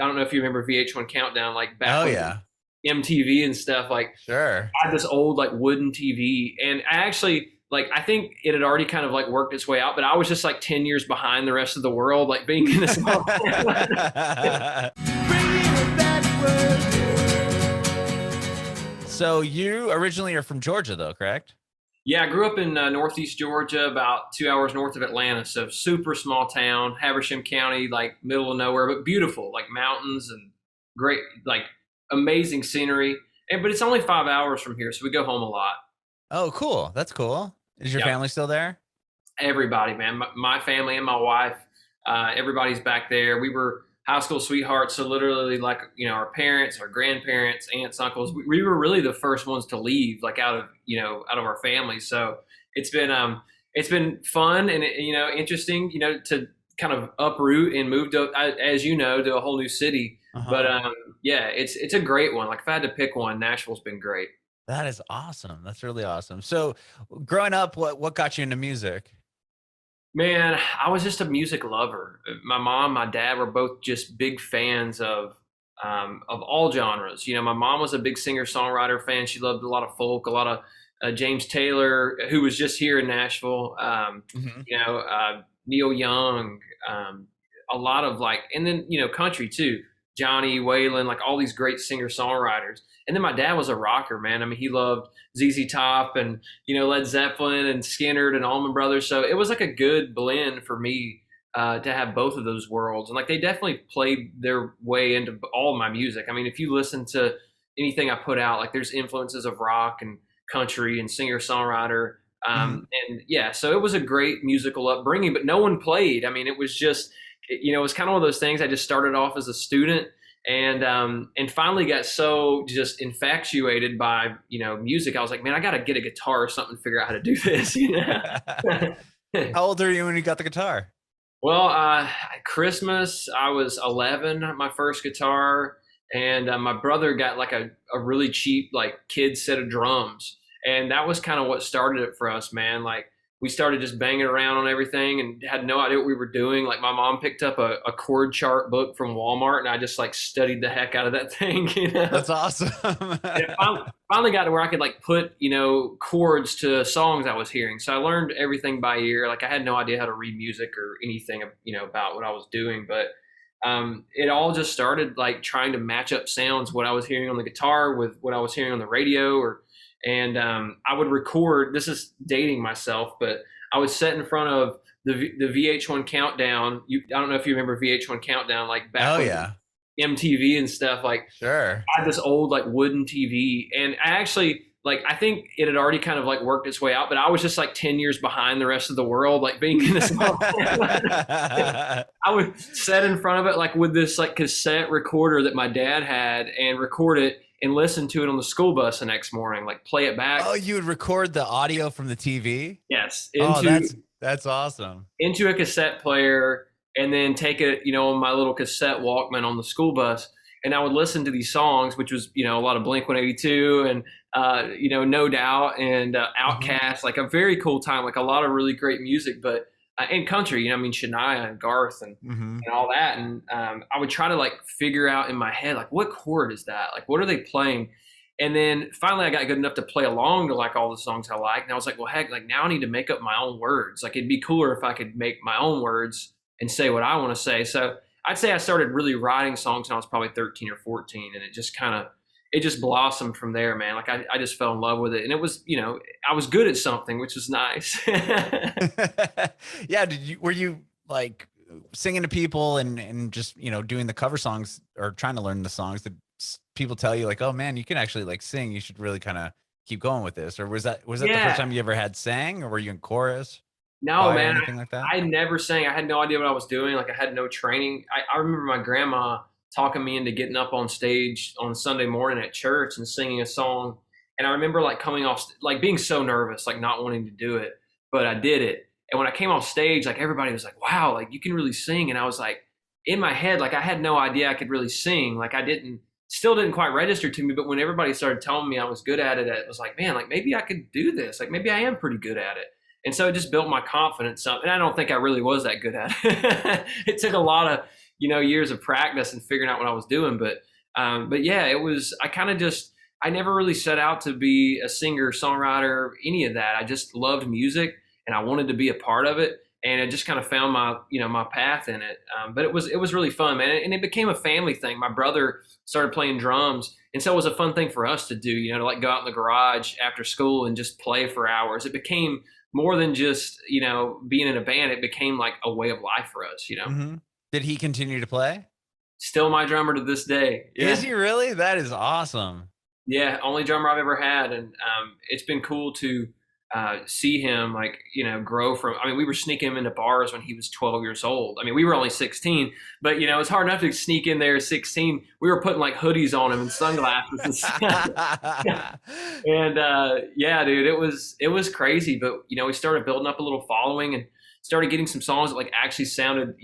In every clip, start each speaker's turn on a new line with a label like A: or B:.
A: I don't know if you remember VH1 Countdown, like back
B: Oh
A: when
B: yeah.
A: MTV and stuff. Like
B: Sure.
A: I had this old like wooden TV, and I actually like I think it had already kind of like worked its way out, but I was just like 10 years behind the rest of the world, like being in this small
B: So you originally are from Georgia though, correct?
A: Yeah, I grew up in Northeast Georgia, about 2 hours north of Atlanta. So super small town, Habersham County, like middle of nowhere, but beautiful, like mountains and great, like amazing scenery. And but it's only 5 hours from here, so we go home a lot.
B: Oh, cool. That's cool. Is your
A: Yeah,
B: family still there?
A: everybody, man, my family and my wife, everybody's back there. We were high school sweethearts, so literally, like our parents, our grandparents, aunts, uncles, we were really the first ones to leave, like out of our family. So it's been fun and interesting, to kind of uproot and move to, as to a whole new city. But
B: Uh-huh.
A: yeah, it's a great one. Like if I had to pick one, Nashville's been great.
B: That is awesome. That's really awesome. So growing up, what got you into music?
A: Man, I was just a music lover. My mom, my dad were both just big fans of all genres. My mom was a big singer songwriter fan. She loved a lot of folk, a lot of James Taylor, who was just here in Nashville.
B: Hmm.
A: Neil Young, a lot of like, and then country too. Johnny Waylon, like all these great singer songwriters. And then my dad was a rocker, man. I mean, he loved ZZ Top and Led Zeppelin and Skinner and Allman Brothers. So it was like a good blend for me to have both of those worlds. And like they definitely played their way into all of my music. I mean, if you listen to anything I put out, like there's influences of rock and country and singer songwriter.
B: Hmm.
A: And yeah, so it was a great musical upbringing, but no one played. I mean, it was just, it was kind of one of those things. I just started off as a student and finally got so just infatuated by music. I was like, man, I got to get a guitar or something to figure out how to do this.
B: How old are you when you got the guitar?
A: Well, Christmas, I was 11, my first guitar, and my brother got like a really cheap, like kid set of drums. And that was kind of what started it for us, man. Like we started just banging around on everything and had no idea what we were doing. Like my mom picked up a chord chart book from Walmart and I just like studied the heck out of that thing.
B: That's awesome.
A: And it finally got to where I could like put, chords to songs I was hearing. So I learned everything by ear. Like I had no idea how to read music or anything, about what I was doing. But it all just started like trying to match up sounds, what I was hearing on the guitar with what I was hearing on the radio, and I would record. This is dating myself, but I would sit in front of the VH1 Countdown. I don't know if you remember VH1 Countdown, like back
B: Oh
A: when
B: yeah.
A: MTV and stuff. Like
B: Sure.
A: I had this old like wooden TV, and I actually like I think it had already kind of like worked its way out, but I was just like 10 years behind the rest of the world, like being in this small I would sit in front of it like with this like cassette recorder that my dad had and record it and listen to it on the school bus the next morning, like play it back.
B: Oh, you would record the audio from the TV?
A: Yes,
B: Oh,
A: into
B: that's awesome.
A: a cassette player and then take it, on my little cassette Walkman on the school bus. And I would listen to these songs, which was, a lot of Blink 182 and, No Doubt and
B: Hmm.
A: Outkast, like a very cool time, like a lot of really great music, but and country, I mean, Shania and Garth
B: Hmm.
A: and all that. And I would try to like figure out in my head, like, what chord is that? Like, what are they playing? And then finally, I got good enough to play along to like all the songs I like. And I was like, well, heck, like now I need to make up my own words. Like, it'd be cooler if I could make my own words and say what I want to say. So I'd say I started really writing songs when I was probably 13 or 14. And it just blossomed from there, man. Like, I just fell in love with it. And it was, I was good at something, which was nice.
B: Yeah, were you like singing to people and just, doing the cover songs or trying to learn the songs? Did people tell you like, "Oh man, you can actually like sing. You should really kind of keep going with this." Or was that the first
A: Yeah.
B: time you ever had sang, or were you in chorus,
A: No,
B: choir,
A: man,
B: anything like that?
A: I never sang. I had no idea what I was doing. Like I had no training. I remember my grandma talking me into getting up on stage on Sunday morning at church and singing a song. And I remember like coming off, like being so nervous, like not wanting to do it, but I did it. And when I came off stage, like everybody was like, "Wow, like you can really sing." And I was like, in my head, like I had no idea I could really sing. Like still didn't quite register to me. But when everybody started telling me I was good at it, it was like, man, like maybe I could do this. Like maybe I am pretty good at it. And so it just built my confidence up. And I don't think I really was that good at it. It took a lot of, years of practice and figuring out what I was doing. But yeah, it was, I never really set out to be a singer, songwriter, any of that. I just loved music and I wanted to be a part of it. And I just kind of found my path in it. But it was really fun, man. And it became a family thing. My brother started playing drums. And so it was a fun thing for us to do, to like go out in the garage after school and just play for hours. It became more than just, being in a band. It became like a way of life for us,
B: Mm-hmm. Did he continue to play?
A: Still my drummer to this day. Yeah.
B: Is he really? That is awesome.
A: Yeah, only drummer I've ever had. And it's been cool to see him grow from. I mean, we were sneaking him into bars when he was 12 years old. I mean, we were only 16, but it's hard enough to sneak in there at 16. We were putting like hoodies on him and sunglasses and stuff. And yeah, dude, it was crazy. But we started building up a little following and started getting some songs that like actually sounded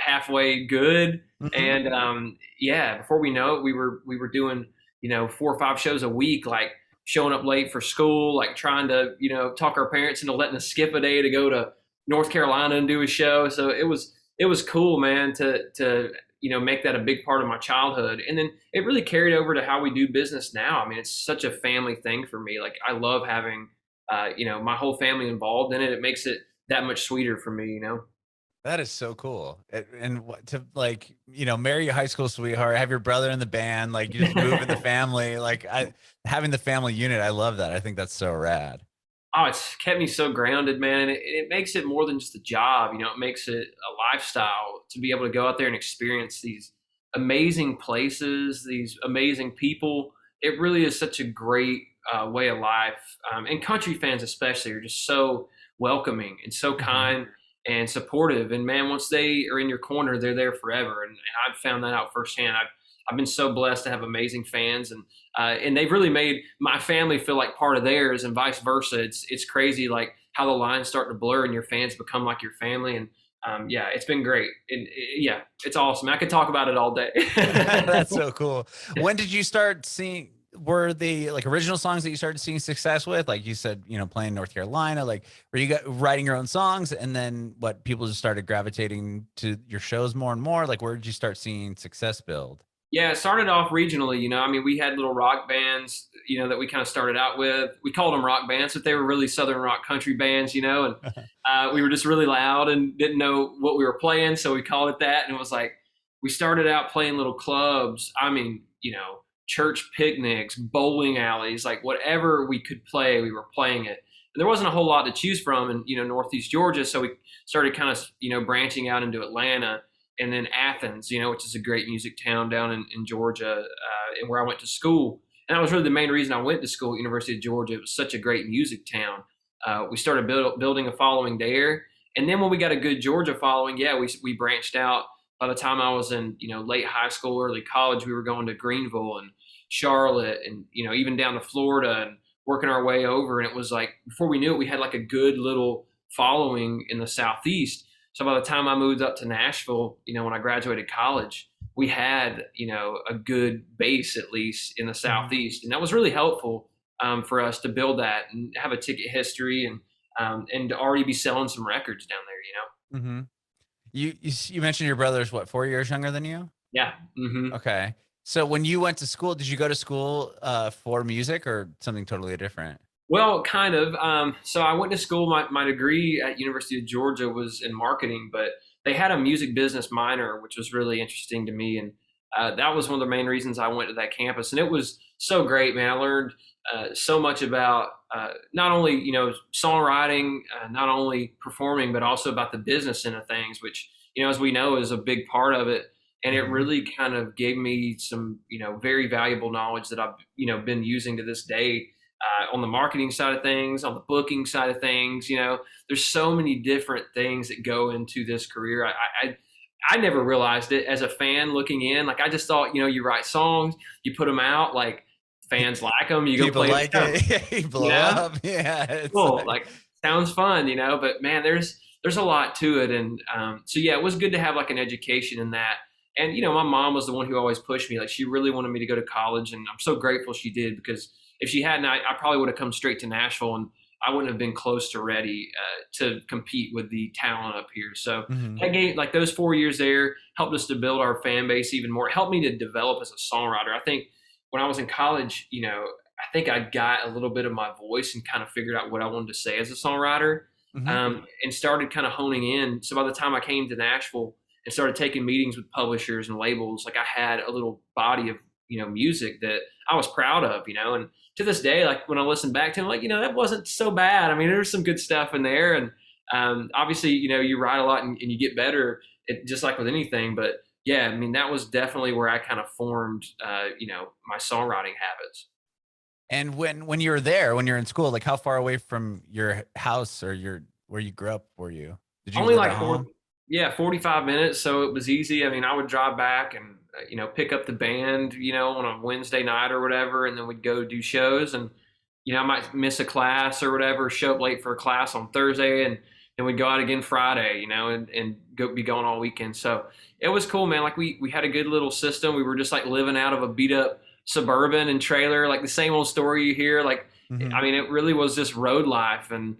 A: halfway good. Mm-hmm. And yeah, before we know it, we were doing 4 or 5 shows a week, like showing up late for school, like trying to, talk our parents into letting us skip a day to go to North Carolina and do a show. So it was cool, man, to make that a big part of my childhood. And then it really carried over to how we do business now. I mean, it's such a family thing for me. Like I love having, my whole family involved in it. It makes it that much sweeter for me,
B: That is so cool. And to marry your high school sweetheart, have your brother in the band, like you just move in the family, having the family unit. I love that. I think that's so rad.
A: Oh, it's kept me so grounded, man. And it makes it more than just a job. It makes it a lifestyle to be able to go out there and experience these amazing places, these amazing people. It really is such a great way of life. And country fans especially are just so welcoming and so kind and supportive. And man, once they are in your corner, they're there forever. And I've found that out firsthand. I've been so blessed to have amazing fans, and they've really made my family feel like part of theirs, and vice versa. It's crazy, like how the lines start to blur and your fans become like your family. And yeah, it's been great. And yeah, it's awesome. I could talk about it all day.
B: That's so cool. When did you start seeing? Were the like original songs that you started seeing success with, like you said, playing North Carolina, like were you writing your own songs, and then what, people just started gravitating to your shows more and more? Like where did you start seeing success build?
A: Yeah, it started off regionally. I mean, we had little rock bands, that we kind of started out with. We called them rock bands, but they were really Southern rock country bands, and we were just really loud and didn't know what we were playing, so we called it that. And it was like, we started out playing little clubs. I mean, church picnics, bowling alleys, like whatever we could play, we were playing it. And there wasn't a whole lot to choose from in Northeast Georgia. So we started kind of, branching out into Atlanta and then Athens, which is a great music town down in Georgia, and where I went to school. And that was really the main reason I went to school at University of Georgia. It was such a great music town. We started building a following there. And then when we got a good Georgia following, yeah, we branched out. By the time I was in, late high school, early college, we were going to Greenville and Charlotte and, even down to Florida and working our way over. And it was like, before we knew it, we had like a good little following in the Southeast. So by the time I moved up to Nashville, when I graduated college, we had, a good base, at least in the Southeast. And that was really helpful for us to build that and have a ticket history and to already be selling some records down there,
B: Mm-hmm. You mentioned your brother's 4 years younger than you?
A: Yeah. Mm-hmm.
B: Okay. So when you went to school, did you go to school for music or something totally different?
A: Well, kind of. So I went to school. My degree at University of Georgia was in marketing, but they had a music business minor, which was really interesting to me. And that was one of the main reasons I went to that campus. And it was so great, man. I learned so much about not only, songwriting, not only performing, but also about the business end of things, which, as we know, is a big part of it. And it really kind of gave me some, very valuable knowledge that I've, been using to this day on the marketing side of things, on the booking side of things. There's so many different things that go into this career. I never realized it as a fan looking in. Like, I just thought, you write songs, you put them out, like, fans like them, you go
B: people
A: play
B: like it. You blow up. Yeah, it's
A: cool. Like, sounds fun, but man, there's a lot to it. And so yeah, it was good to have like an education in that. And my mom was the one who always pushed me. Like, she really wanted me to go to college, and I'm so grateful she did, because if she hadn't, I probably would have come straight to Nashville, and I wouldn't have been close to ready to compete with the talent up here. So
B: Mhm.
A: that game, like those 4 years there, helped us to build our fan base even more. It helped me to develop as a songwriter. I think when I was in college, I think I got a little bit of my voice and kind of figured out what I wanted to say as a songwriter,
B: Mhm.
A: and started kind of honing in. So by the time I came to Nashville and started taking meetings with publishers and labels, like I had a little body of music that I was proud of, and to this day, like when I listen back to it, like that wasn't so bad. I mean, there's some good stuff in there, and obviously, you write a lot and you get better, just like with anything. But yeah, I mean, that was definitely where I kind of formed, my songwriting habits.
B: And when you were there, when you're in school, like how far away from your house or where you grew up were you? Did you
A: Only
B: live at
A: like
B: home?
A: 45 minutes, so it was easy. I mean, I would drive back and pick up the band, on a Wednesday night or whatever, and then we'd go do shows. And I might miss a class or whatever, show up late for a class on Thursday, and then we'd go out again Friday, and be going all weekend. So it was cool, man. Like we had a good little system. We were just like living out of a beat up Suburban and trailer, like the same old story you hear. Like, I
B: Mhm.
A: mean, it really was just road life, and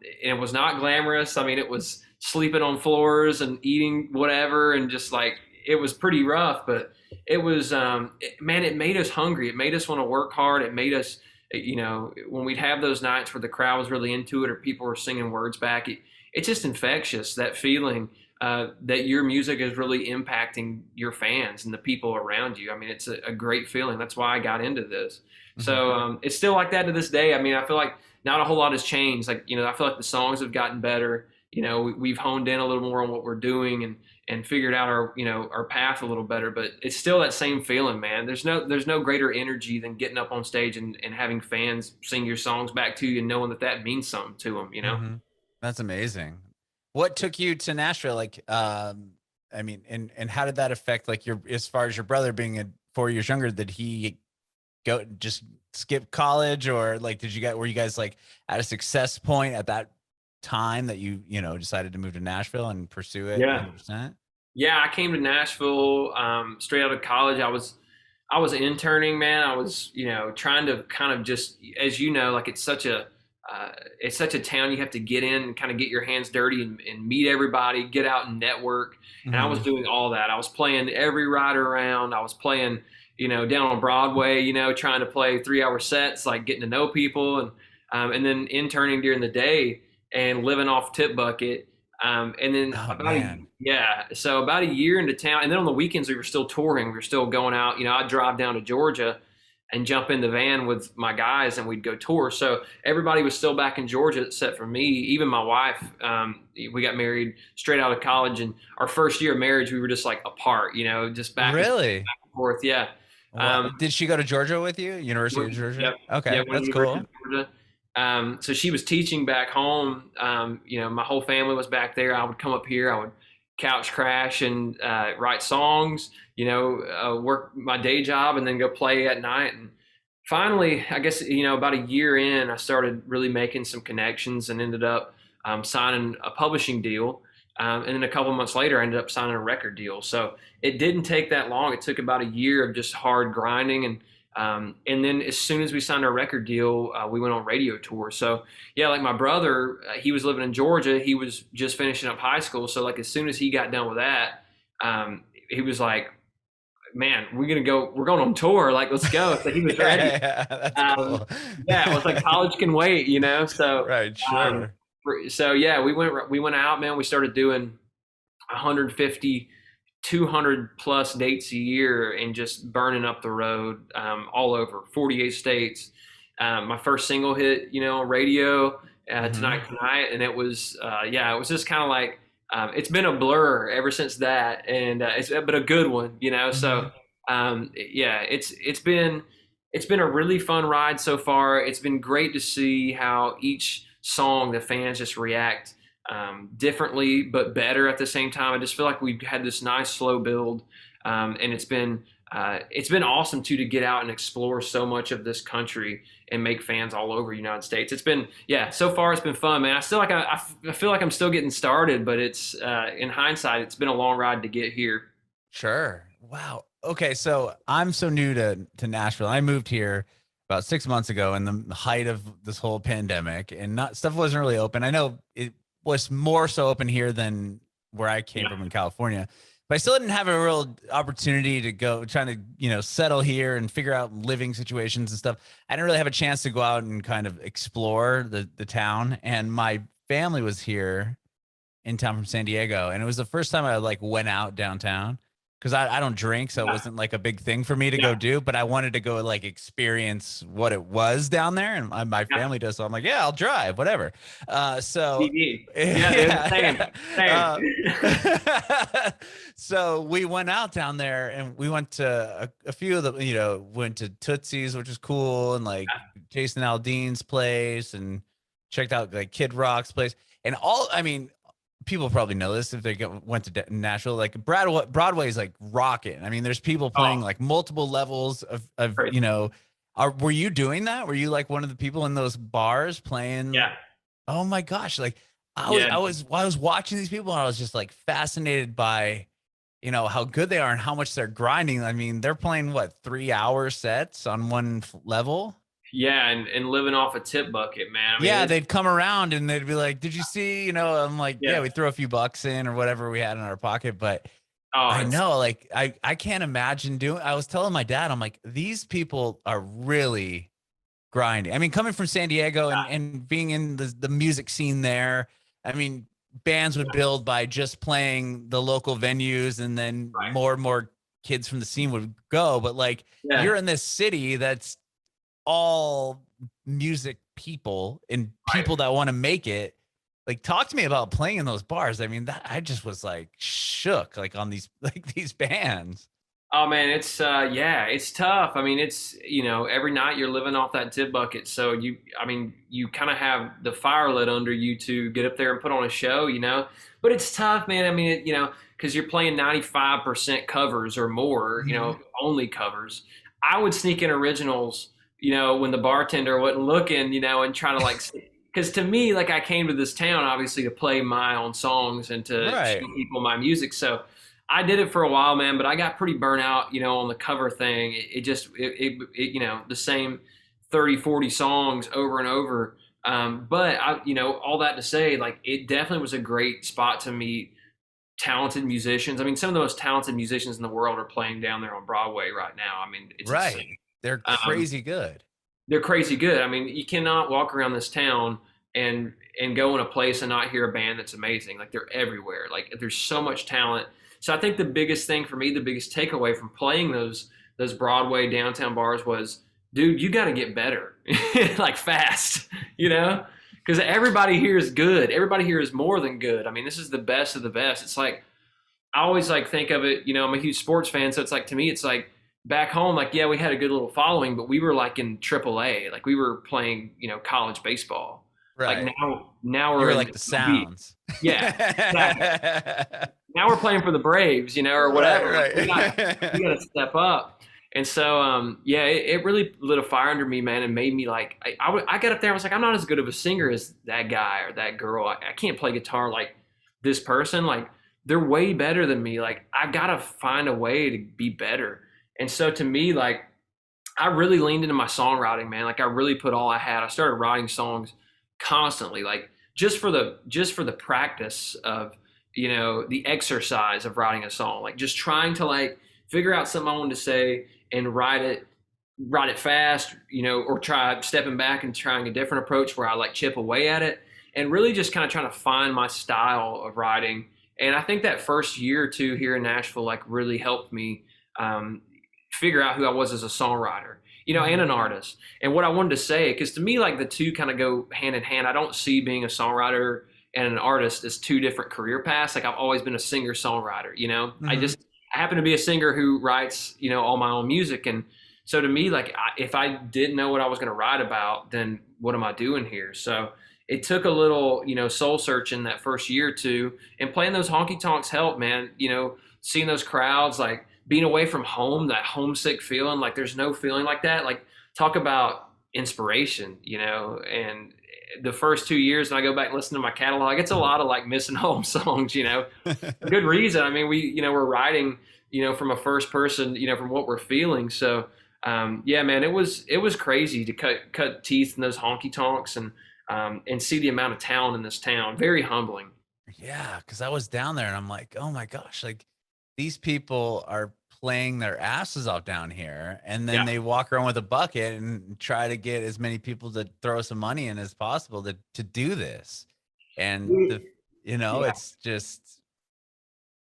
A: it was not glamorous. I mean, it was sleeping on floors and eating whatever, and just like it was pretty rough. But it was, man, it made us hungry. It made us want to work hard. It made us, when we'd have those nights where the crowd was really into it or people were singing words back, it's just infectious, that feeling that your music is really impacting your fans and the people around you. I mean, it's a great feeling. That's why I got into this.
B: Mhm.
A: So it's still like that to this day. I mean, I feel like not a whole lot has changed. Like, I feel like the songs have gotten better. We've honed in a little more on what we're doing and figured out our path a little better. But it's still that same feeling, man. There's no greater energy than getting up on stage and having fans sing your songs back to you and knowing that means something to them.
B: Mhm. That's amazing. What took you to Nashville? Like, I mean, and how did that affect like as far as your brother being 4 years younger, did he go just skip college, or like were you guys like at a success point at that time that decided to move to Nashville and pursue it
A: Yeah.
B: 100%?
A: Yeah, I came to Nashville straight out of college. I was interning, man. I was, trying to kind of just, as like it's such a town. You have to get in and kind of get your hands dirty and meet everybody, get out and network. And I was
B: Mhm.
A: doing all that. I was playing every ride around. I was playing, down on Broadway, trying to play 3 hour sets, like getting to know people, and then interning during the day and living off tip bucket. And then
B: Oh man.
A: so about a year into town, and then on the weekends we were still touring. We were still going out. I'd drive down to Georgia and jump in the van with my guys, and we'd go tour. So everybody was still back in Georgia, except for me. Even my wife. We got married straight out of college, and our first year of marriage, we were just like apart. Just back and
B: Really?
A: forth. Yeah.
B: What,
A: Um,
B: did she go to Georgia with you? University of
A: Yep.
B: Georgia?
A: Yeah,
B: Okay,
A: went to
B: that's
A: University
B: cool.
A: of Georgia. So she was teaching back home. My whole family was back there. I would come up here. I would couch crash and write songs. Work my day job and then go play at night. And finally, I guess about a year in, I started really making some connections and ended up signing a publishing deal. And then a couple months later, I ended up signing a record deal. So it didn't take that long. It took about a year of just hard grinding, and then as soon as we signed our record deal, we went on radio tour. So yeah, like my brother, he was living in Georgia. He was just finishing up high school. So like as soon as he got done with that, he was like, "Man, we're going on tour. Like let's go." So he was ready.
B: Yeah, that's
A: Um,
B: cool.
A: yeah, it was like college can wait. So
B: Right,
A: um,
B: sure.
A: so yeah, we went out, man. We started doing 150, 200 plus dates a year and just burning up the road, all over 48 states. My first single hit, on radio,
B: Mhm.
A: tonight, and it was it was just kind of like it's been a blur ever since that, and it's but a good one. So
B: Mhm.
A: yeah, it's been a really fun ride so far. It's been great to see how each song the fans just react differently but better at the same time. I just feel like we've had this nice slow build, and it's been awesome to get out and explore so much of this country and make fans all over the United States. It's been so far it's been fun, man. I still like I feel like I'm still getting started, but it's in hindsight it's been a long ride to get here.
B: Sure. Wow. Okay, so I'm so new to Nashville. I moved here about 6 months ago in the height of this whole pandemic, and not stuff wasn't really open. I know it was more so open here than where I came from in California, but I still didn't have a real opportunity to go trying to, settle here and figure out living situations and stuff. I didn't really have a chance to go out and kind of explore the town. And my family was here in town from San Diego. And it was the first time I like went out downtown, because I don't drink, so it wasn't like a big thing for me to go do, but I wanted to go like experience what it was down there, and my family does, so I'm like, yeah, I'll drive, whatever. So so we went out down there, and we went to a few of the, went to Tootsie's, which is cool, and like Jason Aldean's place, and checked out like Kid Rock's place, and people probably know this if they went to Nashville. Like Broadway is like rocking. I mean, there's people playing like multiple levels of were you doing that? Were you like one of the people in those bars playing?
A: Yeah.
B: Oh my gosh. Like I was watching these people, and I was just like fascinated by, how good they are and how much they're grinding. I mean, they're playing 3-hour sets on one level.
A: Yeah, and living off a tip bucket, man. I mean,
B: they'd come around and they'd be like, "Did you see?" I'm like, "Yeah, we throw a few bucks in or whatever we had in our pocket." But I know, like, I can't imagine doing. I was telling my dad, I'm like, these people are really grinding. I mean, coming from San Diego and being in the music scene there, I mean, bands would build by just playing the local venues, and then more and more kids from the scene would go. But like, you're in this city that's all music people and people that want to make it. Like, talk to me about playing in those bars. I mean, I just was like shook, like on these bands.
A: Oh man, it's tough. I mean, it's, every night you're living off that tip bucket. So you kind of have the fire lit under you to get up there and put on a show, but it's tough, man. I mean, because you're playing 95% covers or more, only covers. I would sneak in originals, when the bartender wasn't looking, and trying to like, because to me, like, I came to this town obviously to play my own songs and to show people my music. So I did it for a while, man, but I got pretty burnt out, on the cover thing. It just, the same 30, 40 songs over and over. But all that to say, like, it definitely was a great spot to meet talented musicians. I mean, some of the most talented musicians in the world are playing down there on Broadway right now. I mean, it's insane.
B: They're crazy good.
A: They're crazy good. I mean, you cannot walk around this town and go in a place and not hear a band that's amazing. Like, they're everywhere. Like, there's so much talent. So I think the biggest thing for me, the biggest takeaway from playing those Broadway downtown bars was, dude, you got to get better, like fast, because everybody here is good. Everybody here is more than good. I mean, this is the best of the best. It's like, I always like think of it, I'm a huge sports fan. So it's like, to me, it's like, back home, like, yeah, we had a good little following, but we were like in AAA, like we were playing, college baseball.
B: Right.
A: Like now we're
B: like the Sounds.
A: Yeah. Exactly. Now we're playing for the Braves, or whatever.
B: Right.
A: We got to step up. And so, it really lit a fire under me, man, and made me like, I got up there. I was like, I'm not as good of a singer as that guy or that girl. I can't play guitar like this person. Like, they're way better than me. Like, I got to find a way to be better. And so to me, like, I really leaned into my songwriting, man. Like, I really put all I had. I started writing songs constantly, like just for the practice of, the exercise of writing a song, like just trying to like figure out something I wanted to say and write it fast, or try stepping back and trying a different approach where I like chip away at it and really just kind of trying to find my style of writing. And I think that first year or two here in Nashville, like, really helped me, figure out who I was as a songwriter, and an artist. And what I wanted to say, because to me, like, the two kind of go hand in hand. I don't see being a songwriter and an artist as two different career paths. Like, I've always been a singer-songwriter, I happen to be a singer who writes, all my own music. And so to me, like, if I didn't know what I was going to write about, then what am I doing here? So it took a little, soul searching that first year or two, and playing those honky tonks helped, man. Seeing those crowds, like, being away from home, that homesick feeling, like there's no feeling like that. Like, talk about inspiration, and the first 2 years, and I go back and listen to my catalog, it's a lot of like missing home songs, for good reason. I mean, we're writing, from a first person, from what we're feeling. So Yeah, man, it was crazy to cut teeth in those honky tonks and see the amount of talent in this town. Very humbling.
B: Yeah, because I was down there and I'm like, oh my gosh, like these people are playing their asses off down here, and then
A: Yeah.
B: they walk around with a bucket and try to get as many people to throw some money in as possible to do this. And
A: Yeah.
B: it's just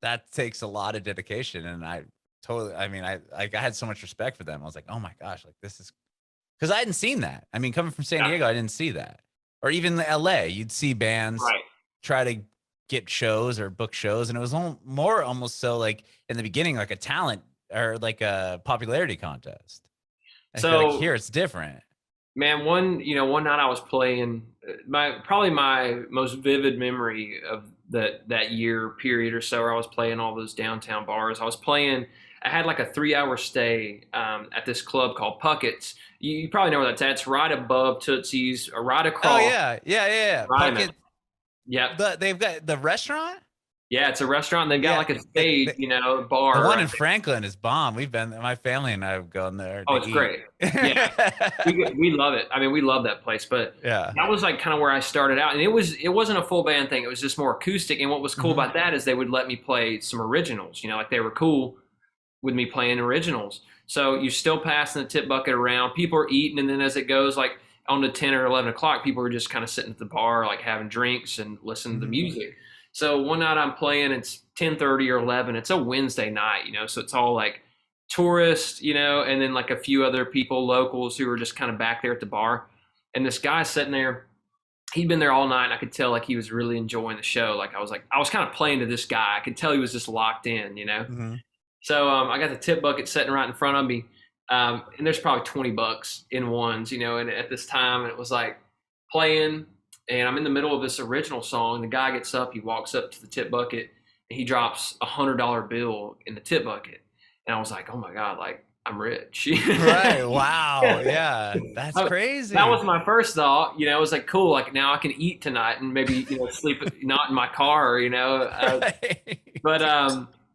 B: that takes a lot of dedication. And I mean, I had so much respect for them. I was like, oh my gosh, like this is because I hadn't seen that. I mean, coming from San
A: Yeah.
B: Diego, I didn't see that. Or even LA, you'd see bands
A: Right.
B: try to get shows or book shows, and it was more almost so like in the beginning, like a talent or like a popularity contest. I feel like
A: So,
B: here it's different.
A: man, one night I was playing probably my most vivid memory of that year period or so where I was playing all those downtown bars. I had like a 3 hour stay at this club called Puckett's. You probably know where that's at. It's right above Tootsie's, or right
B: Oh
A: across.
B: yeah.
A: Right, man.
B: Puckett,
A: Yep.
B: they've got the restaurant.
A: Yeah, it's a restaurant. They've got
B: Yeah,
A: like a stage, bar.
B: the one
A: Right
B: in
A: there.
B: Franklin is bomb. We've been, my family and I have gone there
A: Oh,
B: to
A: it's
B: eat.
A: great. Yeah, we love it. I mean, we love that place. But
B: Yeah.
A: that was like kind of where I started out, and it wasn't a full band thing. It was just more acoustic. And what was cool
B: Mhm.
A: about that is they would let me play some originals. Like they were cool with me playing originals. So you're still passing the tip bucket around. People are eating, and then as it goes, like on to 10 or 11 o'clock, people are just kind of sitting at the bar, like having drinks and listening to the
B: Mhm.
A: music. So one night I'm playing, it's 10:30 or 11. It's a Wednesday night, so it's all like tourists, and then like a few other people, locals who are just kind of back there at the bar. And this guy sitting there, he'd been there all night, and I could tell like he was really enjoying the show. I was kind of playing to this guy. I could tell he was just locked in.
B: Mhm.
A: So I got the tip bucket sitting right in front of me, and there's probably $20 in ones, and at this time, and it was like playing, and I'm in the middle of this original song. The guy gets up, he walks up to the tip bucket, and he drops $100 bill in the tip bucket, and I was like, oh my god, like I'm rich.
B: Right. Wow. Yeah. That's
A: That was
B: crazy.
A: my first thought. It was like cool. Like now I can eat tonight and maybe sleep not in my car.
B: Right.
A: But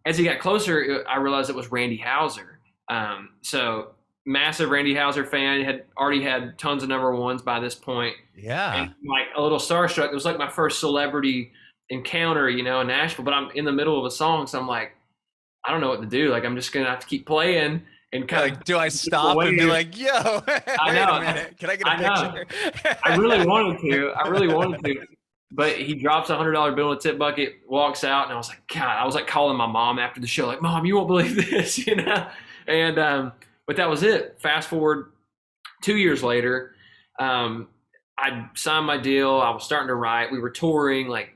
A: as he got closer, I realized it was Randy Houser. So massive Randy Houser fan, had already had tons of number ones by this point, and
B: Yeah.
A: like a little starstruck. It was like my first celebrity encounter, in Nashville. But I'm in the middle of a song, so I'm like, I don't know what to do. Like I'm just gonna have to keep playing and kind
B: Like,
A: of
B: do I stop and be like, yo, wait
A: I know.
B: a minute. Can I get a
A: I know.
B: picture?
A: I really wanted to. I really wanted to. But he drops $100 bill in a tip bucket, walks out, and I was like, God, I was like calling my mom after the show, like, Mom, you won't believe this. And but that was it. Fast forward 2 years later, I signed my deal. I was starting to write. We were touring, like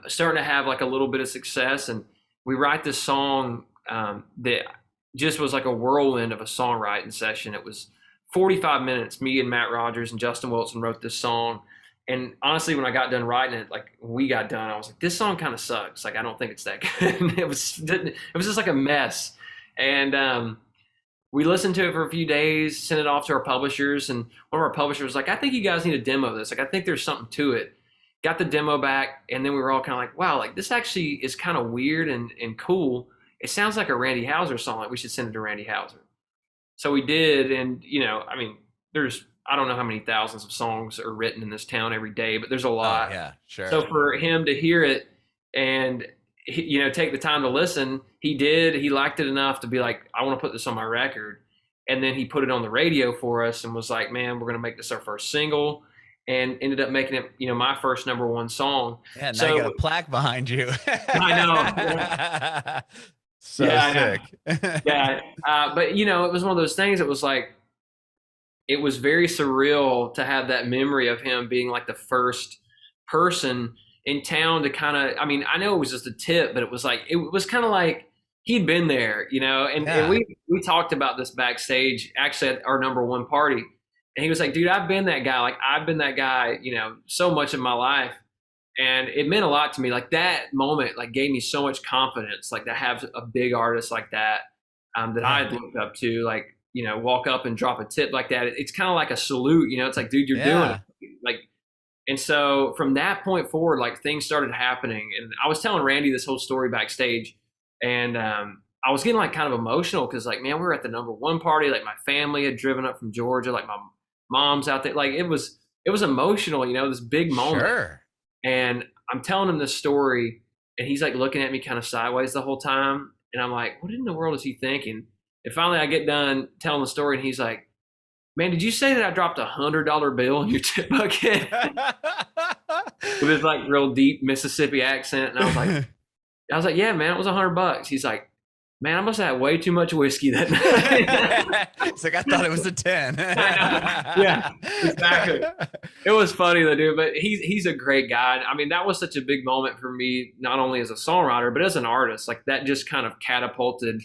A: starting to have like a little bit of success, and we write this song that just was like a whirlwind of a songwriting session. It was 45 minutes. Me and Matt Rogers and Justin Wilson wrote this song. And honestly, when I got done writing it, like when we got done, I was like, this song kind of sucks. Like, I don't think it's that good. It was just like a mess. And we listened to it for a few days, sent it off to our publishers. And one of our publishers was like, I think you guys need to demo this. Like, I think there's something to it. Got the demo back. And then we were all kind of like, wow, like this actually is kind of weird and cool. It sounds like a Randy Houser song. Like we should send it to Randy Houser. So we did. And, I mean, I don't know how many thousands of songs are written in this town every day, but there's a
B: Oh,
A: lot.
B: yeah, sure.
A: So for him to hear it and take the time to listen, he did. He liked it enough to be like, I want to put this on my record. And then he put it on the radio for us and was like, man, we're going to make this our first single, and ended up making it, my first number one song.
B: Yeah, now
A: So
B: you got a plaque behind you.
A: I know.
B: So
A: Yeah,
B: sick.
A: yeah. But it was one of those things. It was like, it was very surreal to have that memory of him being like the first person in town to kind of, I mean, I know it was just a tip, but it was kind of like he'd been there, and,
B: Yeah.
A: and we talked about this backstage actually at our number one party. And he was like, dude, I've been that guy. Like I've been that guy, so much of my life. And it meant a lot to me. Like that moment, like gave me so much confidence, like to have a big artist like that, that I had looked up to, like, walk up and drop a tip like that. It's kind of like a salute, it's like, dude, you're doing it. Like, and so from that point forward, like things started happening. And I was telling Randy this whole story backstage, and I was getting like kind of emotional because like, man, we were at the #1 party. Like my family had driven up from Georgia. Like my mom's out there. Like it was emotional, this big moment.
B: Sure.
A: And I'm telling him this story, and he's like looking at me kind of sideways the whole time. And I'm like, what in the world is he thinking? And finally, I get done telling the story, and he's like, "Man, did you say that I dropped $100 bill in your tip bucket?" With his like real deep Mississippi accent, and I was like, "Yeah, man, it was $100." He's like, "Man, I must have had way too much whiskey that night."
B: It's like, I thought it was a 10.
A: Yeah, exactly. It was funny though, dude. But he's a great guy. I mean, that was such a big moment for me, not only as a songwriter but as an artist. Like that just kind of catapulted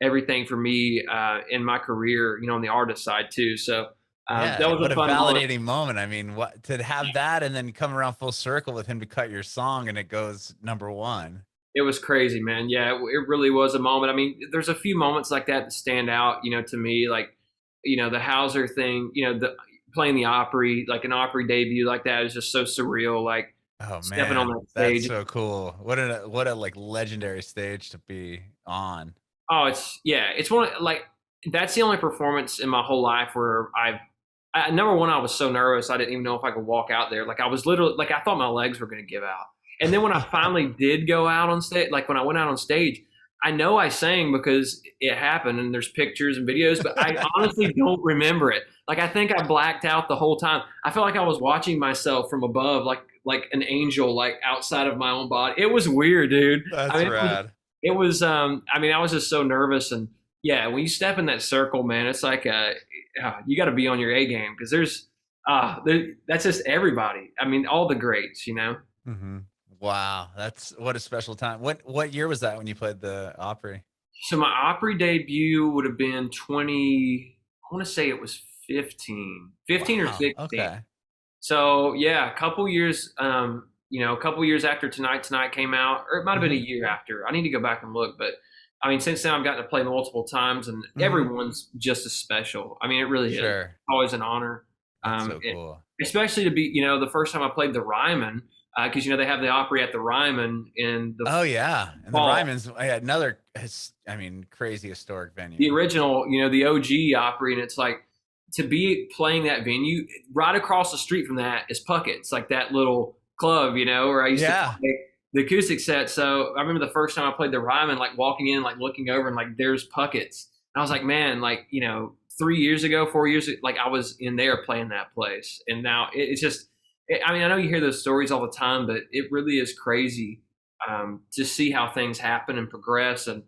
A: everything for me in my career, on the artist side too. So
B: Yeah,
A: that was
B: what
A: a
B: a
A: fun
B: validating moment. I mean, what to have that and then come around full circle with him to cut your song and it goes #1.
A: It was crazy, man. Yeah, it really was a moment. I mean, there's a few moments like that stand out, to me, like, the Hauser thing, the playing the Opry, like an Opry debut like that is just so surreal. Like
B: Oh
A: stepping on
B: man,
A: that
B: that's
A: stage.
B: so cool. What a like legendary stage to be on.
A: Oh, it's one of, like that's the only performance in my whole life where number one, I was so nervous I didn't even know if I could walk out there. Like I was literally like I thought my legs were going to give out. And then when I finally did go out on stage, like when I went out on stage, I know I sang because it happened and there's pictures and videos, but I honestly don't remember it. Like I think I blacked out the whole time. I felt like I was watching myself from above, like an angel, like outside of my own body. It was weird, dude.
B: That's
A: I mean,
B: rad.
A: it was I mean, I was just so nervous. And yeah, when you step in that circle, man, it's like you got to be on your A game because that's just everybody. I mean, all the greats,
B: Mm-hmm. Wow, that's what a special time. What year was that when you played the Opry?
A: So my Opry debut would have been 20, I want to say it was 15 or
B: Wow,
A: 16.
B: okay.
A: So yeah, a couple years, a couple years after Tonight came out, or it might have been a year after. I need to go back and look, but I mean, since then I've gotten to play multiple times, and everyone's just as special. I mean, it really is.
B: Sure.
A: It's always an honor.
B: That's so cool.
A: Especially to be, the first time I played the Ryman, because they have the Opry at the Ryman in the
B: Oh yeah, and
A: fall.
B: the Ryman's another, crazy historic venue.
A: The original, the OG Opry, and it's like to be playing that venue right across the street from that is Puckett's, like that little club, where I used to play the acoustic set. So I remember the first time I played the Ryman, like walking in, like looking over, and like there's Puckett's. And I was like, man, like 4 years ago, like I was in there playing that place, and now it's just. I mean, I know you hear those stories all the time, but it really is crazy to see how things happen and progress. And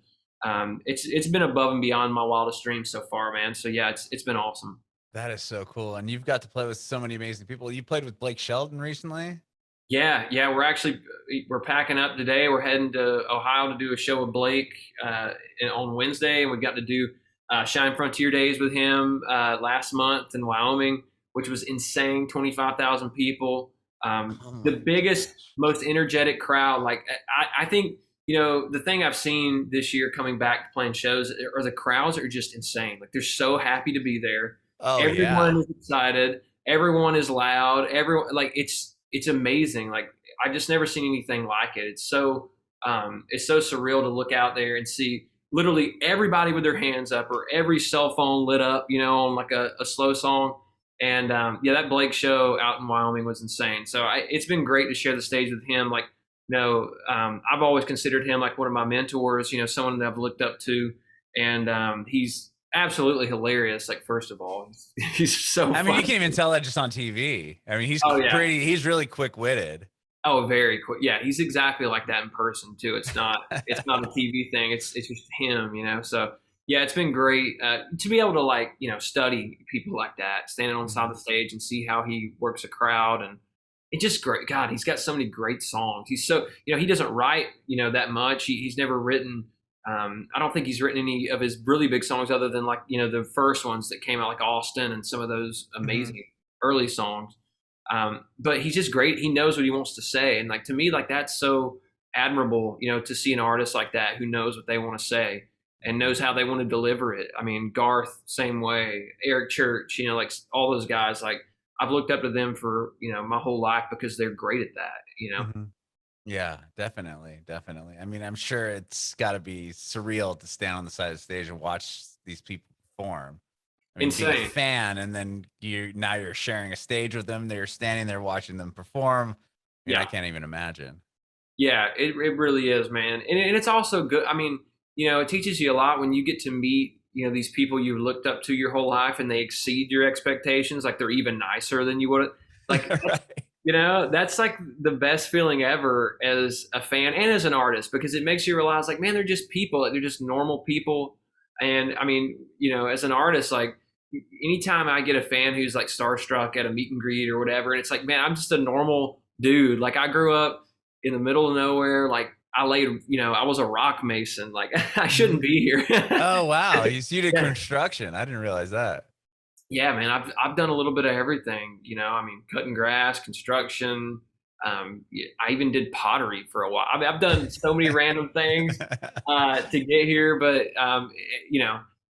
A: it's been above and beyond my wildest dreams so far, man. So yeah, it's been awesome.
B: That is so cool, and you've got to play with so many amazing people. You played with Blake Shelton recently.
A: Yeah, we're packing up today. We're heading to Ohio to do a show with Blake on Wednesday, and we got to do Shine Frontier Days with him last month in Wyoming, which was insane, 25,000 people. The biggest, most energetic crowd. Like, I think, the thing I've seen this year coming back to playing shows are the crowds are just insane. Like, they're so happy to be there.
B: Oh,
A: Everyone is excited. Everyone is loud. Everyone, like, it's amazing. Like, I've just never seen anything like it. It's so surreal to look out there and see literally everybody with their hands up or every cell phone lit up, on like a slow song. And that Blake show out in Wyoming was insane. So it's been great to share the stage with him. Like, I've always considered him like one of my mentors, someone that I've looked up to. And he's absolutely hilarious. Like, first of all, he's so
B: I mean,
A: funny.
B: you can even tell that just on TV. I mean, he's he's really quick-witted.
A: Oh, very quick. Yeah, he's exactly like that in person too. It's not a TV thing. It's just him, So yeah, it's been great to be able to study people like that, standing on the side of the stage and see how he works a crowd. And it's just great. God, he's got so many great songs. He's so, he doesn't write, that much. He's never written, I don't think he's written any of his really big songs other than the first ones that came out like Austin and some of those amazing early songs. But he's just great. He knows what he wants to say. And to me, that's so admirable, to see an artist like that who knows what they want to say and knows how they want to deliver it. I mean, Garth, same way, Eric Church, all those guys, I've looked up to them for, my whole life because they're great at that,
B: Yeah, definitely, definitely. I mean, I'm sure it's got to be surreal to stand on the side of the stage and watch these people perform. I mean, being a
A: Insane.
B: fan, and then you're sharing a stage with them. They're standing there watching them perform. I mean, I
A: Yeah.
B: can't even imagine.
A: Yeah, it really is, man. And it's also good. I mean, it teaches you a lot when you get to meet, these people you've looked up to your whole life and they exceed your expectations. Like they're even nicer than you would. Like,
B: Right.
A: that's like the best feeling ever as a fan and as an artist, because it makes you realize, like, man, they're just people. Like, they're just normal people. And I mean, as an artist, like, anytime I get a fan who's like starstruck at a meet and greet or whatever, and it's like, man, I'm just a normal dude. Like, I grew up in the middle of nowhere. Like, I was a rock mason. Like, I shouldn't be here.
B: Oh wow, you did
A: Yeah.
B: construction. I didn't realize that.
A: Yeah, man, I've done a little bit of everything. I mean, cutting grass, construction. Yeah, I even did pottery for a while. I mean, I've done so many random things to get here, but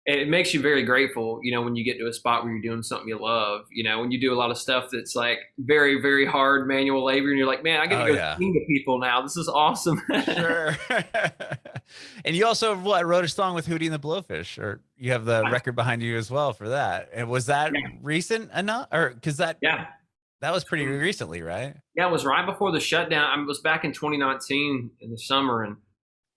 A: it makes you very grateful. When you get to a spot where you're doing something you love. When you do a lot of stuff that's like very, very hard manual labor, and you're like, man, I get
B: Oh
A: to go
B: yeah.
A: sing to people now. This is awesome.
B: Sure. And you also wrote a song with Hootie and the Blowfish, or you have the record behind you as well for that. And was that
A: Yeah,
B: recent enough, or because
A: yeah.
B: that was pretty recently, right?
A: Yeah, it was right before the shutdown. I was back in 2019 in the summer, and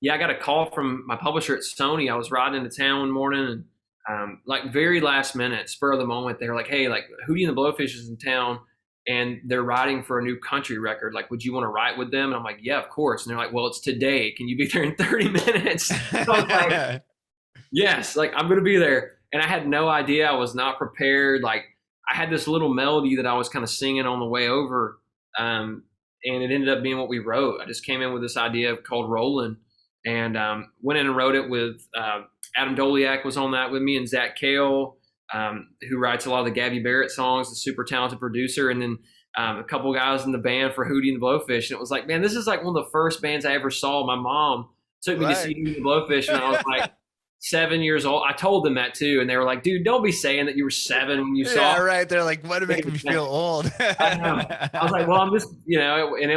A: yeah, I got a call from my publisher at Sony. I was riding into town one morning, and like very last minute, spur of the moment, they were like, "Hey, like Hootie and the Blowfish is in town, and they're writing for a new country record. Like, would you want to write with them?" And I'm like, "Yeah, of course." And they're like, "Well, it's today. Can you be there in 30 minutes?" So I was like, yes, like I'm gonna be there. And I had no idea. I was not prepared. Like, I had this little melody that I was kind of singing on the way over, and it ended up being what we wrote. I just came in with this idea called "Rollin'," and went in and wrote it with Adam Doliak was on that with me, and Zach Kale, who writes a lot of the Gabby Barrett songs, the super talented producer, and then a couple guys in the band for Hootie and the Blowfish. And it was like, man, this is like one of the first bands I ever saw. My mom took me to see
B: Right.
A: Hootie and the Blowfish, and I was like 7 years old. I told them that too, and they were like, "Dude, don't be saying that you were 7 when you
B: Yeah,
A: saw."
B: right. They're like, "What to make me feel old?"
A: I know. I was like, "Well, I'm just, and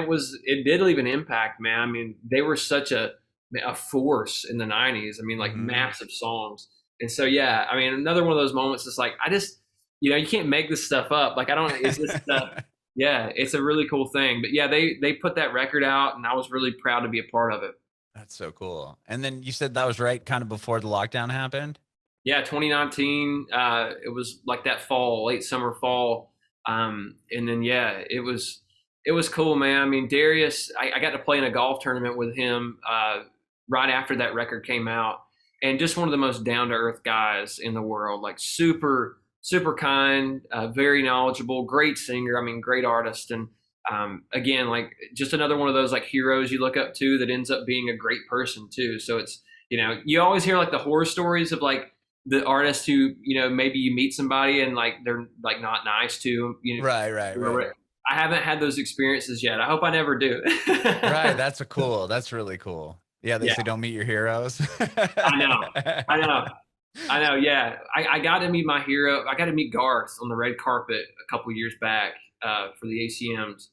A: it did leave an impact, man. I mean, they were such a force in the '90s. I mean, like
B: Hmm.
A: massive songs, and so yeah, I mean, another one of those moments is like, I just, you can't make this stuff up. Like, I don't. It's just, yeah, it's a really cool thing. But yeah, they put that record out, and I was really proud to be a part of it.
B: That's so cool. And then you said that was right kind of before the lockdown happened?
A: Yeah, 2019. It was like that fall, late summer, fall, and then yeah, it was cool, man. I mean, Darius, I got to play in a golf tournament with him right after that record came out, and just one of the most down to earth guys in the world. Like, super super kind, very knowledgeable, great singer. I mean, great artist, and again, like just another one of those like heroes you look up to that ends up being a great person too. So it's you always hear like the horror stories of like the artist who maybe you meet somebody and like they're like not nice to
B: Right, right, right.
A: I haven't had those experiences yet. I hope I never do.
B: Right, that's really cool. Yeah, they
A: Yeah,
B: say don't meet your heroes.
A: I know, I know, I know. Yeah, I got to meet my hero. I got to meet Garth on the red carpet a couple years back for the ACMs,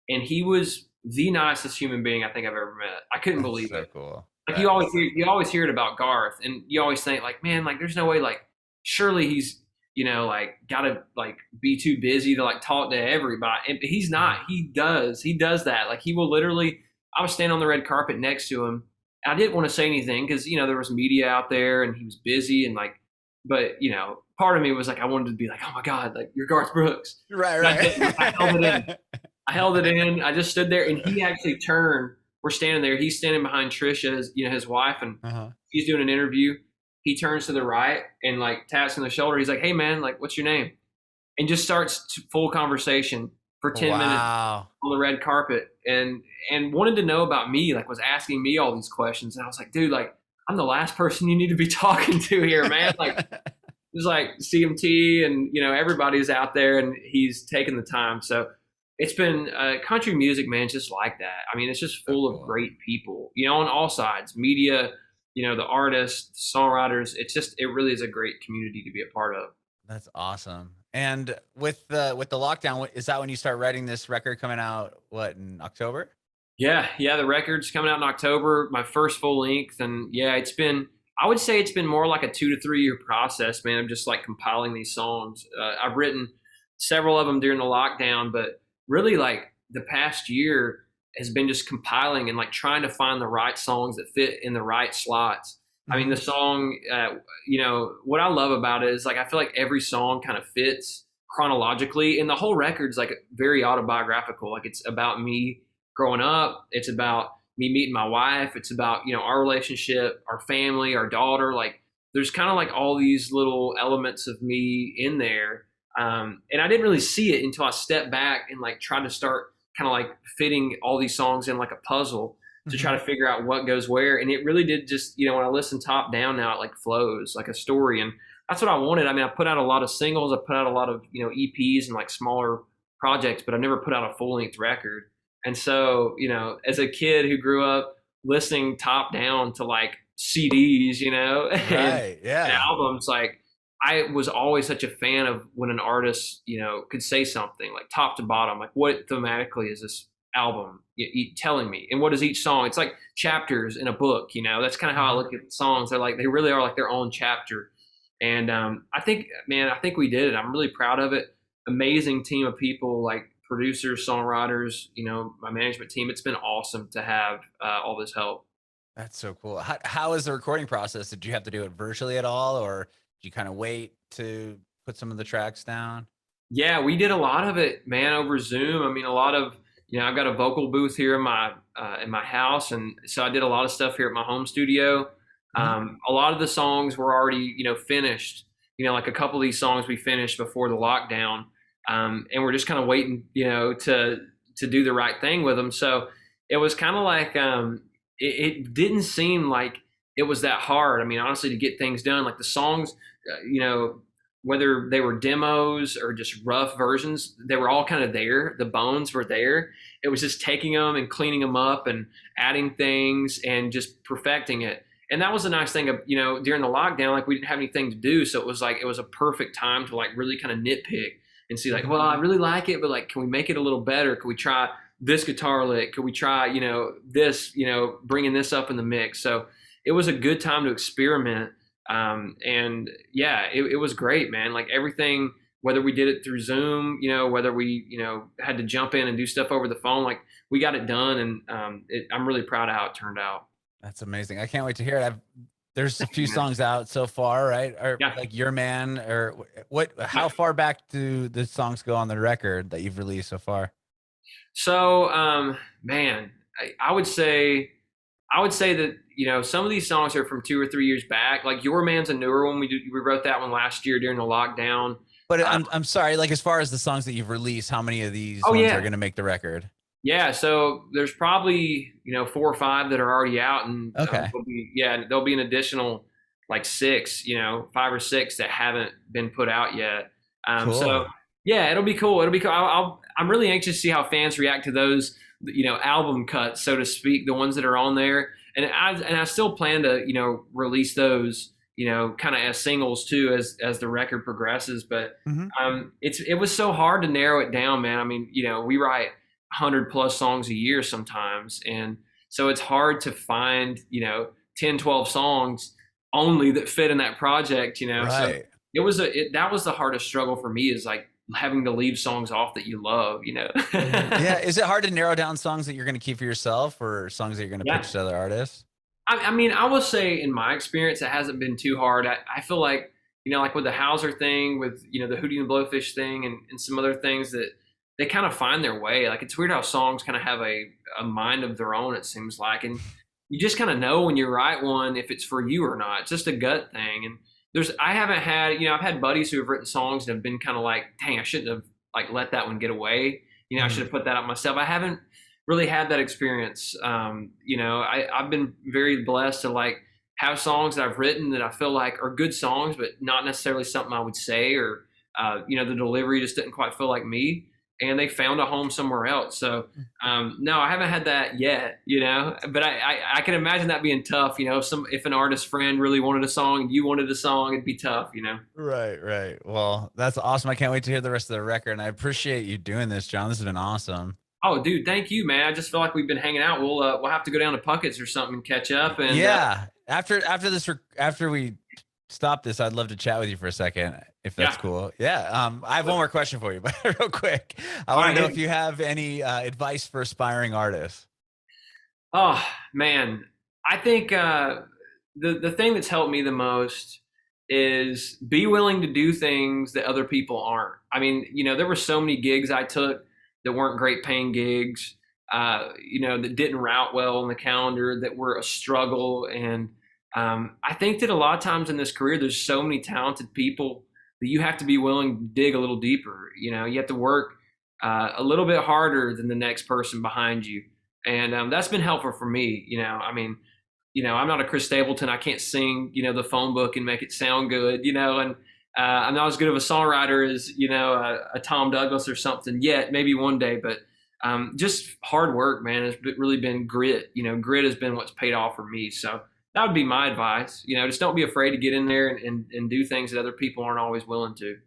A: and he was the nicest human being I think I've ever met. I couldn't
B: That's
A: believe
B: so
A: it.
B: cool.
A: Like,
B: That is
A: you always hear it about Garth, and you always think like, man, like there's no way, like surely he's like gotta like be too busy to like talk to everybody, and he's not. He does that. Like, he will literally. I was standing on the red carpet next to him. I didn't want to say anything because there was media out there and he was busy and like, but part of me was like I wanted to be like, oh my god, like you're Garth Brooks.
B: right,
A: And I didn't. I held it in.
B: right.
A: I held it in. I just stood there, and he actually turned. We're standing there. He's standing behind Trisha, his wife, and
B: Uh-huh.
A: he's doing an interview. He turns to the right and like taps on the shoulder. He's like, "Hey man, like what's your name?" And just starts full conversation for 10 minutes
B: Wow.
A: on the red carpet, and wanted to know about me. Like, was asking me all these questions, and I was like, "Dude, like I'm the last person you need to be talking to here, man." Like, there's like CMT and everybody's out there, and he's taking the time. So it's been country music, man. It's just like that. I mean, it's just
B: So
A: full of
B: cool.
A: great people, on all sides, media, the artists, the songwriters. It really is a great community to be a part of.
B: That's awesome. And with the lockdown, is that when you start writing this record coming out, what, in October?
A: Yeah, the record's coming out in October, my first full length, and yeah, I would say it's been more like a 2 to 3 year process, man. I'm just like compiling these songs. I've written several of them during the lockdown, but really like the past year has been just compiling and like trying to find the right songs that fit in the right slots. I mean, the song, what I love about it is like I feel like every song kind of fits chronologically, and the whole record's like very autobiographical. Like it's about me growing up. It's about me meeting my wife. It's about, our relationship, our family, our daughter. Like there's kind of like all these little elements of me in there. And I didn't really see it until I stepped back and like tried to start kind of like fitting all these songs in like a puzzle to try to figure out what goes where. And it really did just, when I listen top down now, it like flows like a story. And that's what I wanted. I mean, I put out a lot of singles. I put out a lot of, EPs and like smaller projects, but I never put out a full length record. And so, as a kid who grew up listening top down to like CDs,
B: Right, yeah.
A: and albums, like I was always such a fan of when an artist, could say something like top to bottom, like what thematically is this album telling me, and what is each song? It's like chapters in a book, that's kind of how I look at songs. They really are like their own chapter. And I think we did it. I'm really proud of it. Amazing team of people, like producers, songwriters, my management team. It's been awesome to have all this help.
B: That's so cool. How is the recording process? Did you have to do it virtually at all, or did you kind of wait to put some of the tracks down?
A: Yeah, we did a lot of it, man, over Zoom. I mean, a lot of, I've got a vocal booth here in my house, and so I did a lot of stuff here at my home studio. A lot of the songs were already, finished. Like a couple of these songs we finished before the lockdown, and we're just kind of waiting, to do the right thing with them. So it was kind of like it didn't seem like it was that hard. I mean, honestly, to get things done, like the songs, whether they were demos or just rough versions, they were all kind of there. The bones were there. It was just taking them and cleaning them up and adding things and just perfecting it. And that was a nice thing of, during the lockdown, like we didn't have anything to do. So it was a perfect time to like really kind of nitpick and see like, well, I really like it, but like, can we make it a little better? Can we try this guitar lick? Could we try, this, bringing this up in the mix? So it was a good time to experiment. And yeah, it was great, man. Like everything, whether we did it through Zoom, whether we, had to jump in and do stuff over the phone, like we got it done. And I'm really proud of how it turned out.
B: That's amazing. I can't wait to hear it. There's a few songs out so far, right? Or like Your Man, or what? How far back do the songs go on the record that you've released so far?
A: So, man, I would say that some of these songs are from 2 or 3 years back. Like Your Man's a newer one. We wrote that one last year during the lockdown.
B: But I'm sorry. Like as far as the songs that you've released, how many of these ones are going to make the record?
A: Yeah, so there's probably 4 or 5 that are already out, and there'll be an additional like 6, 5 or 6 that haven't been put out yet.
B: Cool.
A: So yeah, it'll be cool. I'm really anxious to see how fans react to those, album cuts, so to speak, the ones that are on there, and I still plan to release those kind of as singles too as the record progresses. But it was so hard to narrow it down, man. I mean, we write 100 plus songs a year sometimes, and so it's hard to find 10, 12 songs only that fit in that project.
B: Right.
A: So that was the hardest struggle for me, is like having to leave songs off that you love.
B: Yeah, is it hard to narrow down songs that you're going to keep for yourself, or songs that you're going to pitch to other artists?
A: I mean, I will say in my experience, it hasn't been too hard. I feel like like with the Hauser thing, with the Hootie and the Blowfish thing, and some other things that they kind of find their way. Like it's weird how songs kind of have a mind of their own, it seems like. And you just kind of know when you write one if it's for you or not. It's just a gut thing. And I haven't had, I've had buddies who have written songs and have been kind of like, dang, I shouldn't have like let that one get away. I should have put that out myself. I haven't really had that experience. I've been very blessed to like have songs that I've written that I feel like are good songs, but not necessarily something I would say, or, the delivery just didn't quite feel like me. And they found a home somewhere else. So, no, I haven't had that yet, but I can imagine that being tough, if an artist friend really wanted a song and you wanted a song, it'd be tough,
B: Right. Well, that's awesome. I can't wait to hear the rest of the record. And I appreciate you doing this, Jon. This has been awesome.
A: Oh, dude, thank you, man. I just feel like we've been hanging out. We'll have to go down to Puckett's or something and catch up. And
B: Yeah. After we stop this, I'd love to chat with you for a second, if that's
A: yeah.
B: cool. Yeah. I have one more question for you, but real quick, I want to know if you have any advice for aspiring artists.
A: Oh man, I think the thing that's helped me the most is be willing to do things that other people aren't. I mean, there were so many gigs I took that weren't great paying gigs, that didn't route well on the calendar, that were a struggle. And I think that a lot of times in this career, there's so many talented people that you have to be willing to dig a little deeper. You have to work a little bit harder than the next person behind you. And that's been helpful for me. I mean, I'm not a Chris Stapleton. I can't sing, the phone book and make it sound good, and I'm not as good of a songwriter as, a Tom Douglas or something yet, maybe one day, but just hard work, man, has really been grit. Grit has been what's paid off for me. So that would be my advice. Just don't be afraid to get in there and do things that other people aren't always willing to.